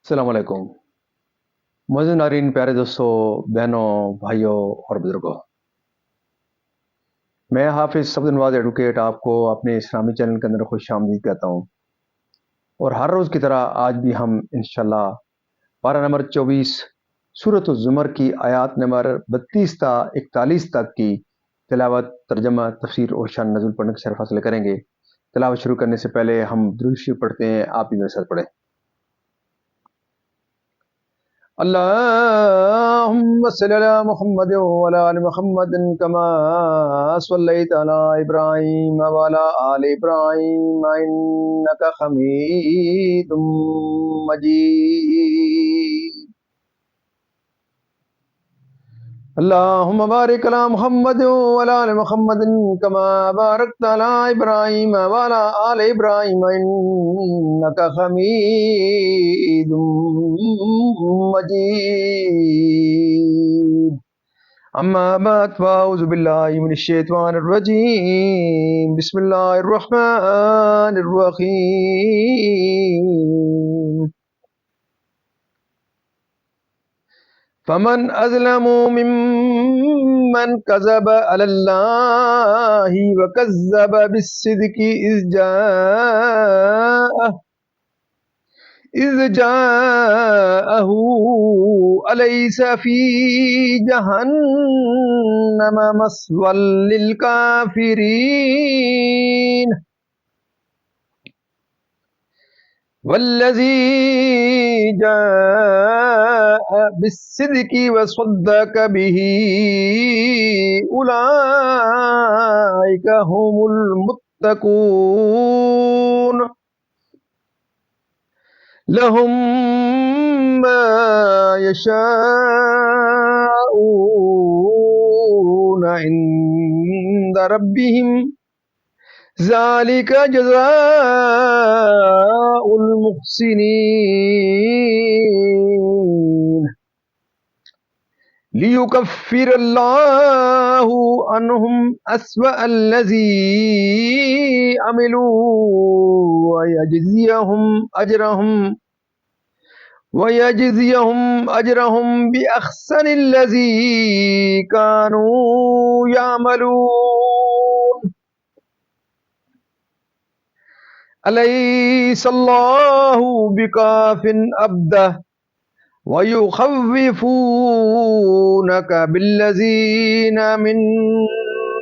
السلام علیکم معزز ناظرین، پیارے دوستوں، بہنوں، بھائیوں اور بزرگوں، میں حافظ صفد نواز ایڈوکیٹ آپ کو اپنے اسلامی چینل کے اندر خوش آمدید کہتا ہوں، اور ہر روز کی طرح آج بھی ہم انشاءاللہ پارہ نمبر 24 سورۃ الزمر کی آیات نمبر 32 تا 41 تک کی تلاوت، ترجمہ، تفسیر اور شان نزول پڑھنے کا شرف حاصل کریں گے۔ تلاوت شروع کرنے سے پہلے ہم درود شریف پڑھتے ہیں، آپ بھی میرے ساتھ پڑھیں۔ اللهم صل على محمد وعلى آل محمد كما صليت على إبراهيم وعلى آل إبراهيم إنك حميد مجيد. اللهم بارك على محمد وعلى آل محمد كما باركت على إبراهيم وعلى آل إبراهيم إنك حميد مجيد. أما بعد فأعوذ بالله من الشيطان الرجيم. بسم الله الرحمن الرحيم. فمن أظلم ممن كذب على الله وكذب بالصدق إذ جاءه أليس في جهنم مثوى للكافرين والذي جاء بالصدق وصدق به أولئك هم المتقون. لهم ما يشاءون عند ربهم ذلك جزاء المحسنين. ليكفر الله عنهم أسوأ الذي عملوا ويجزيهم أجرهم بأحسن الذي كانوا يعملون. أليس الله بكاف عبده ويخوفونك بالذين من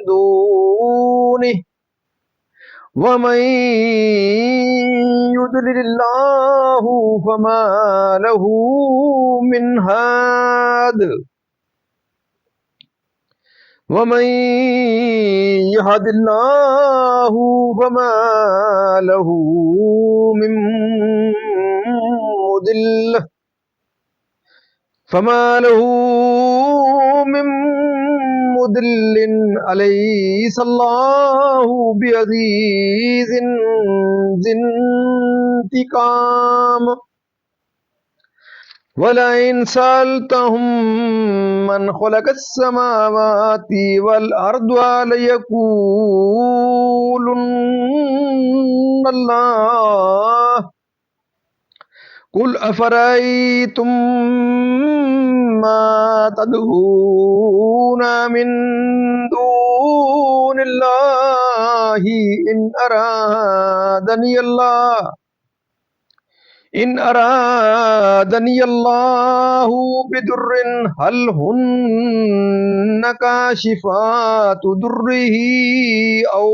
دونه ومن يضلل الله فما له من هاد ومن يهد الله فما له من مضل أليس الله بعزيز ذي انتقام. ولئن سألتهم من خلق السماوات والأرض ليقولن الله قل أفرأيتم ما تدعون من دون الله إن أرادني الله بضر هل هن كاشفات ضره أو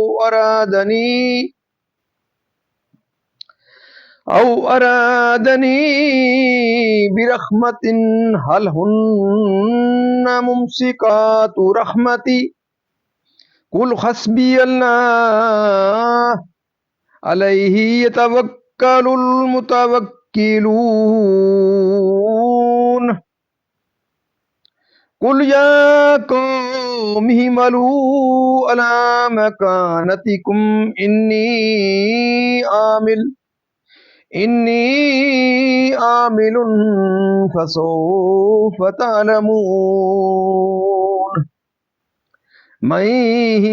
أرادني برحمة هل هن ممسكات رحمتي قل حسبي الله عليه يتوكل المتوكلون. قل يا قوم اعملوا على مكانتكم إني عامل فسوف تعلمون من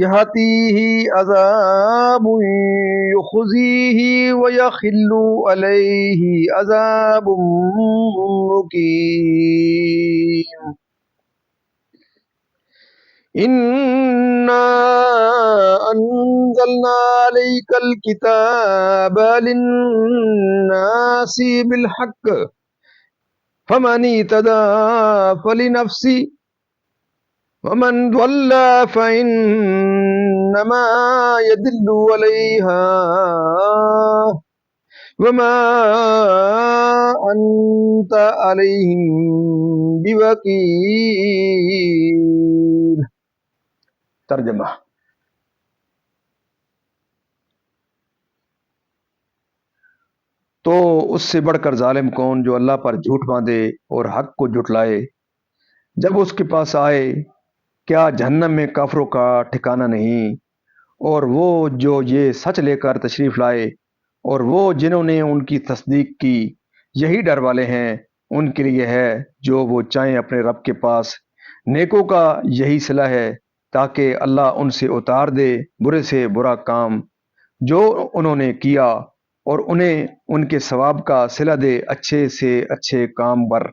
یاتیہ عذاب یخزیہ ویحل علیہ عذاب مقیم انا انزلنا علیک الکتاب للناس بالحق فمن اهتدى فلنفسه ومن ضل فإنما يدل عليها وما أنت عليهم بوكيل. ترجمہ: تو اس سے بڑھ کر ظالم کون جو اللہ پر جھوٹ باندھے اور حق کو جھٹلائے جب اس کے پاس آئے؟ کیا جہنم میں کافروں کا ٹھکانہ نہیں؟ اور وہ جو یہ سچ لے کر تشریف لائے اور وہ جنہوں نے ان کی تصدیق کی، یہی ڈر والے ہیں، ان کے لیے ہے جو وہ چاہیں اپنے رب کے پاس، نیکوں کا یہی صلہ ہے تاکہ اللہ ان سے اتار دے برے سے برا کام جو انہوں نے کیا اور انہیں ان کے ثواب کا صلہ دے اچھے سے اچھے کام پر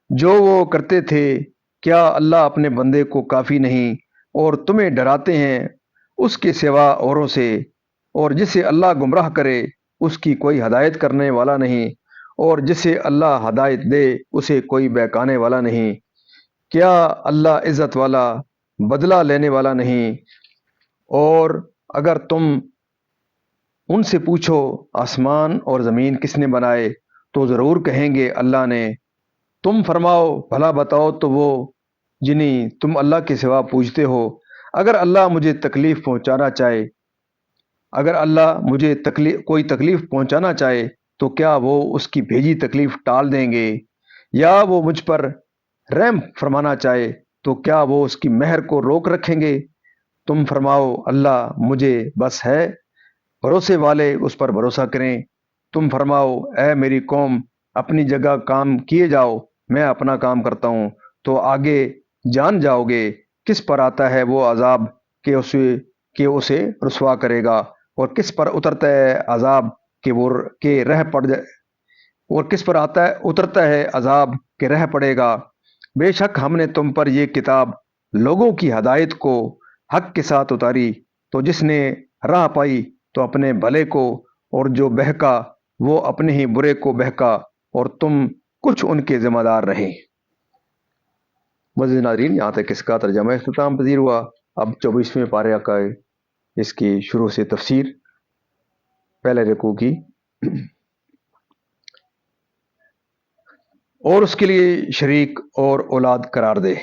جو وہ کرتے تھے۔ کیا اللہ اپنے بندے کو کافی نہیں اور تمہیں ڈراتے ہیں اس کے سوا اوروں سے؟ اور جسے اللہ گمراہ کرے اس کی کوئی ہدایت کرنے والا نہیں، اور جسے اللہ ہدایت دے اسے کوئی بہکانے والا نہیں۔ کیا اللہ عزت والا بدلہ لینے والا نہیں؟ اور اگر تم ان سے پوچھو آسمان اور زمین کس نے بنائے تو ضرور کہیں گے اللہ نے۔ تم فرماؤ بھلا بتاؤ تو وہ جنہیں تم اللہ کے سوا پوجتے ہو، اگر اللہ مجھے تکلیف پہنچانا چاہے، اگر اللہ مجھے کوئی تکلیف پہنچانا چاہے تو کیا وہ اس کی بھیجی تکلیف ٹال دیں گے؟ یا وہ مجھ پر رحم فرمانا چاہے تو کیا وہ اس کی مہر کو روک رکھیں گے؟ تم فرماؤ اللہ مجھے بس ہے، بھروسے والے اس پر بھروسہ کریں۔ تم فرماؤ اے میری قوم اپنی جگہ کام کیے جاؤ، میں اپنا کام کرتا ہوں، تو آگے جان جاؤ گے کس پر آتا ہے وہ عذاب کہ اسے رسوا کرے گا، اور کس پر اترتا ہے عذاب کہ رہ پڑ جائے، اور کس پر اترتا ہے عذاب کہ رہ پڑے گا۔ بے شک ہم نے تم پر یہ کتاب لوگوں کی ہدایت کو حق کے ساتھ اتاری، تو جس نے راہ پائی تو اپنے بھلے کو، اور جو بہکا وہ اپنے ہی برے کو بہکا، اور تم کچھ ان کے ذمہ دار رہے۔ مزید ناظرین، یہاں تک اس کا ترجمہ اختتام پذیر ہوا۔ اب 24ویں پارے کا اس کی شروع سے تفسیر، پہلے رکوع کی۔ اور اس کے لیے شریک اور اولاد قرار دے،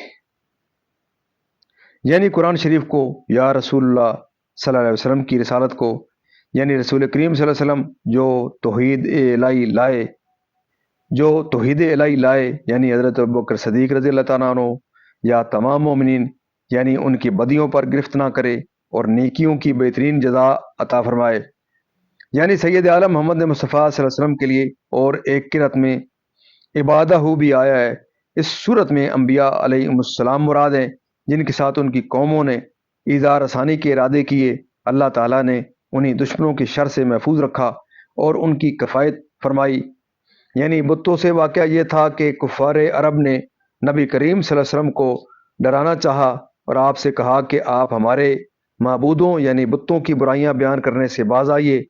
یعنی قرآن شریف کو، یا رسول اللہ صلی اللہ علیہ وسلم کی رسالت کو، یعنی رسول کریم صلی اللہ علیہ وسلم جو توحید الہی لائے، یعنی حضرت ابوبکر صدیق رضی اللہ تعالیٰ عنہ، یا تمام مومنین، یعنی ان کی بدیوں پر گرفت نہ کرے اور نیکیوں کی بہترین جزا عطا فرمائے، یعنی سید عالم محمد مصطفیٰ صلی اللہ علیہ وسلم کے لیے۔ اور ایک قرأت میں عبادہ بھی آیا ہے۔ اس صورت میں انبیاء علیہ السلام مراد ہیں جن کے ساتھ ان کی قوموں نے ایذا رسانی کے ارادے کیے، اللہ تعالیٰ نے انہیں دشمنوں کی شر سے محفوظ رکھا اور ان کی کفایت فرمائی۔ یعنی بتوں سے واقعہ یہ تھا کہ کفار عرب نے نبی کریم صلی اللہ علیہ وسلم کو ڈرانا چاہا اور آپ سے کہا کہ آپ ہمارے معبودوں یعنی بتوں کی برائیاں بیان کرنے سے باز آئیے،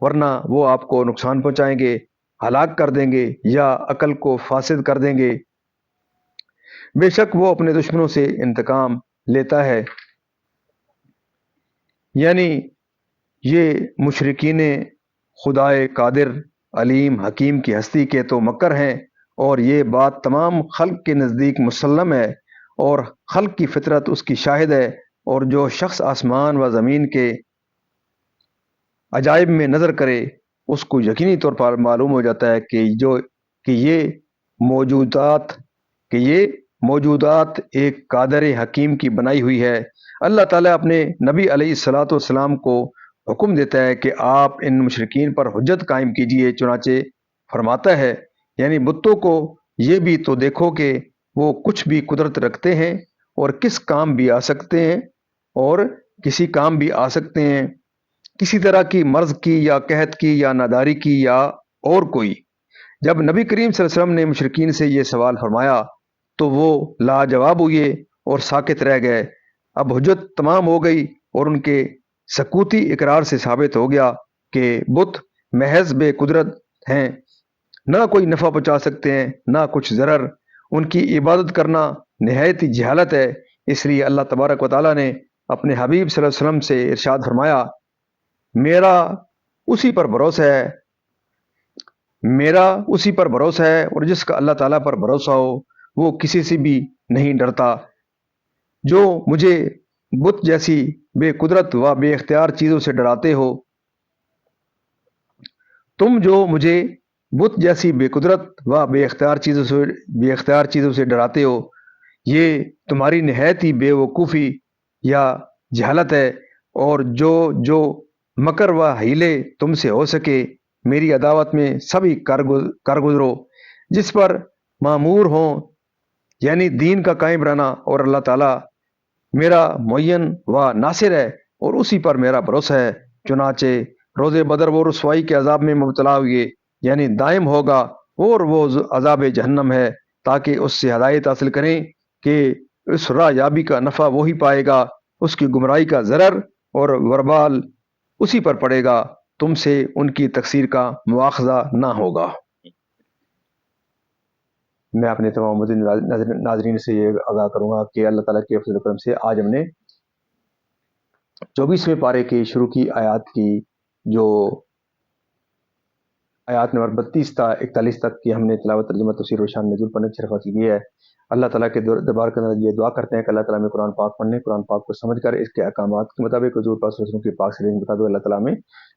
ورنہ وہ آپ کو نقصان پہنچائیں گے، ہلاک کر دیں گے یا عقل کو فاسد کر دیں گے۔ بے شک وہ اپنے دشمنوں سے انتقام لیتا ہے۔ یعنی یہ مشرکین خدائے قادر علیم حکیم کی ہستی کے تو مکر ہیں، اور یہ بات تمام خلق کے نزدیک مسلم ہے، اور خلق کی فطرت اس کی شاہد ہے۔ اور جو شخص آسمان و زمین کے عجائب میں نظر کرے اس کو یقینی طور پر معلوم ہو جاتا ہے کہ یہ موجودات ایک قادر حکیم کی بنائی ہوئی ہے۔ اللہ تعالیٰ اپنے نبی علیہ الصلاۃ والسلام کو حکم دیتا ہے کہ آپ ان مشرکین پر حجت قائم کیجیے، چنانچہ فرماتا ہے یعنی بتوں کو یہ بھی تو دیکھو کہ وہ کچھ بھی قدرت رکھتے ہیں اور کس کام بھی آ سکتے ہیں اور کسی کام بھی آ سکتے ہیں، کسی طرح کی مرض کی یا قحط کی یا ناداری کی یا اور کوئی۔ جب نبی کریم صلی اللہ علیہ وسلم نے مشرکین سے یہ سوال فرمایا تو وہ لاجواب ہوئے اور ساکت رہ گئے۔ اب حجت تمام ہو گئی اور ان کے سکوتی اقرار سے ثابت ہو گیا کہ بت محض بے قدرت ہیں، نہ کوئی نفع پہنچا سکتے ہیں نہ کچھ ضرر۔ ان کی عبادت کرنا نہایت ہی جہالت ہے۔ اس لیے اللہ تبارک و تعالیٰ نے اپنے حبیب صلی اللہ علیہ وسلم سے ارشاد فرمایا، میرا اسی پر بھروسہ ہے، میرا اسی پر بھروسہ ہے، اور جس کا اللہ تعالیٰ پر بھروسہ ہو وہ کسی سے بھی نہیں ڈرتا۔ جو مجھے بت جیسی بے قدرت و بے اختیار چیزوں سے ڈراتے ہو، تم جو مجھے بت جیسی بے قدرت و بے اختیار چیزوں سے ڈراتے ہو، یہ تمہاری نہایت ہی بے وقوفی یا جہالت ہے، اور جو مکر و حیلے تم سے ہو سکے میری عداوت میں سبھی کر گزرو۔ جس پر معمور ہوں یعنی دین کا قائم رہنا، اور اللہ تعالیٰ میرا معین و ناصر ہے اور اسی پر میرا بھروسہ ہے۔ چنانچہ روز بدر وہ رسوائی کے عذاب میں مبتلا ہوئے، یعنی دائم ہوگا، اور وہ عذاب جہنم ہے، تاکہ اس سے ہدایت حاصل کریں کہ اس راہ یابی کا نفع وہی پائے گا، اس کی گمراہی کا ضرر اور وبال اسی پر پڑے گا، تم سے ان کی تقصیر کا مواخذہ نہ ہوگا۔ میں اپنے تمام مزید ناظرین سے یہ آگاہ کروں گا کہ اللہ تعالیٰ کے فضل و کرم سے آج ہم نے 24ویں پارے کی شروع کی آیات کی، جو آیات نمبر 32 تا 41 تک کی ہم نے تلاوت، ترجمہ، تفسیر و شان نزول پڑھنے کی شرف حاصل کی ہے۔ اللہ تعالیٰ کے دربار کے اندر یہ دعا کرتے ہیں کہ اللہ تعالیٰ میں قرآن پاک پڑھنے، قرآن پاک کو سمجھ کر اس کے احکامات کے مطابق حضور پاک صلی اللہ علیہ وسلم کی پاک سے بتا دو۔ اللہ تعالیٰ میں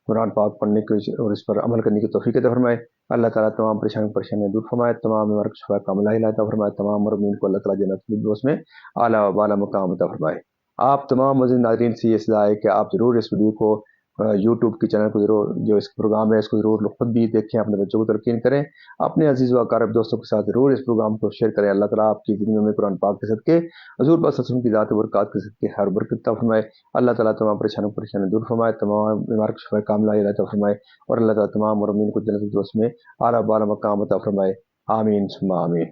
قرآن پاک پڑھنے کی اور اس پر عمل کرنے کی توفیق عطا فرمائے۔ اللہ تعالیٰ تمام پریشانیاں دور فرمائے، تمام بیمار کو شفا کاملہ عطا فرمائے، تمام مرمین کو اللہ تعالیٰ جنت الفردوس میں اعلیٰ و بالا مقام عطا فرمائے۔ آپ تمام مزید ناظرین سے یہ صدا ہے کہ آپ ضرور اس ویڈیو کو یوٹیوب کے چینل کو ضرور، جو اس پروگرام ہے اس کو ضرور خود بھی دیکھیں، اپنے بچوں کو تلقین کریں، اپنے عزیز و اقارب دوستوں کے ساتھ ضرور اس پروگرام کو شیئر کریں۔ اللہ تعالیٰ آپ کی زندگیوں میں قرآن پاک کے صدقے، حضور پاک صلی اللہ علیہ وسلم کی ذات و برکات کے صدقے ہر برکت عطا فرمائے۔ اللہ تعالیٰ تمام پریشانیاں دور فرمائے، تمام بیمار کو شفا کاملہ عطا فرمائے، اور اللہ تعالیٰ تمام مرمین کو جنت الفردوس میں اعلیٰ بالا مقام عطا فرمائے۔ آمین ثم آمین۔